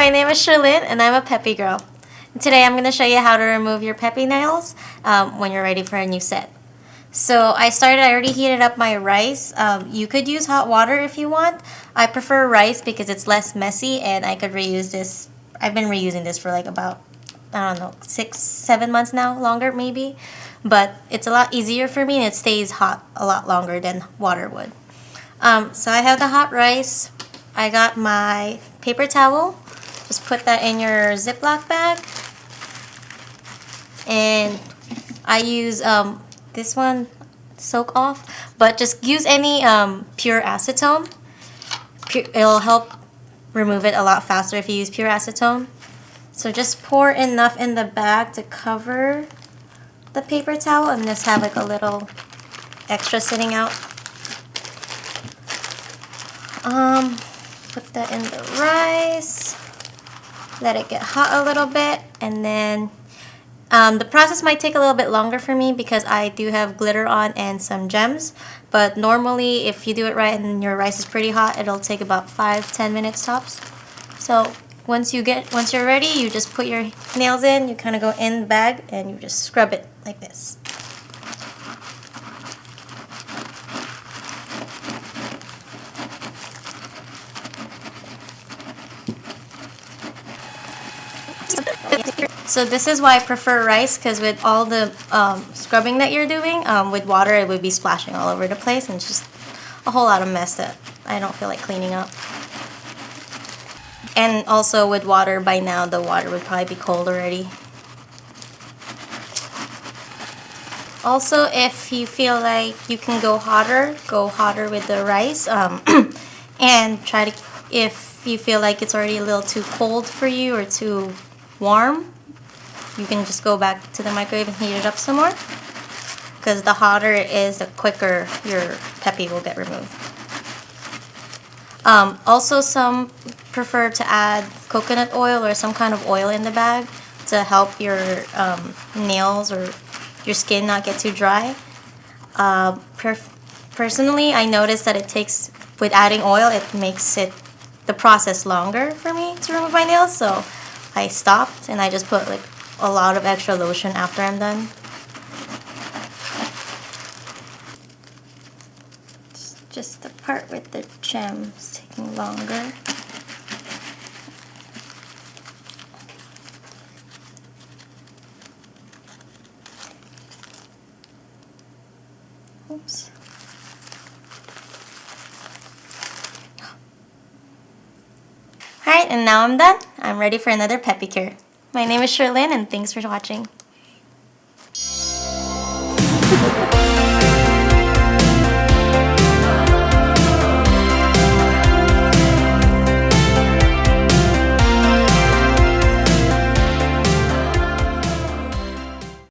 my name is Sherlyn and I'm a Peppi girl. Today I'm going to show you how to remove your Peppi nails when you're ready for a new set. So I already heated up my rice. You could use hot water if you want. I prefer rice because it's less messy and I could reuse this. I've been reusing this for like about, I don't know, 6-7 months now, longer maybe. But it's a lot easier for me and it stays hot a lot longer than water would. So I have the hot rice. I got my paper towel. Just put that in your Ziploc bag. And I use this one, Soak Off, but just use any pure acetone. It'll help remove it a lot faster if you use pure acetone. So just pour enough in the bag to cover the paper towel and just have like a little extra sitting out. Put that in the rice, let it get hot a little bit, and then the process might take a little bit longer for me because I do have glitter on and some gems, but normally if you do it right and your rice is pretty hot, it'll take about 5-10 minutes tops. So once you're ready, you just put your nails in, you kind of go in the bag and you just scrub it like this. So this is why I prefer rice, because with all the scrubbing that you're doing, with water it would be splashing all over the place and it's just a whole lot of mess that I don't feel like cleaning up. And also with water, by now the water would probably be cold already. Also, if you feel like you can go hotter with the rice, and try to, if you feel like it's already a little too cold for you or too warm, you can just go back to the microwave and heat it up some more, because the hotter it is, the quicker your Peppi will get removed. Also, some prefer to add coconut oil or some kind of oil in the bag to help your nails or your skin not get too dry. Personally, I noticed that with adding oil, it makes the process longer for me to remove my nails, so I stopped and I just put like a lot of extra lotion after I'm done. Just the part with the gems taking longer. Oops. Alright, and now I'm done. I'm ready for another Peppi cure. My name is Sherlyn and thanks for watching.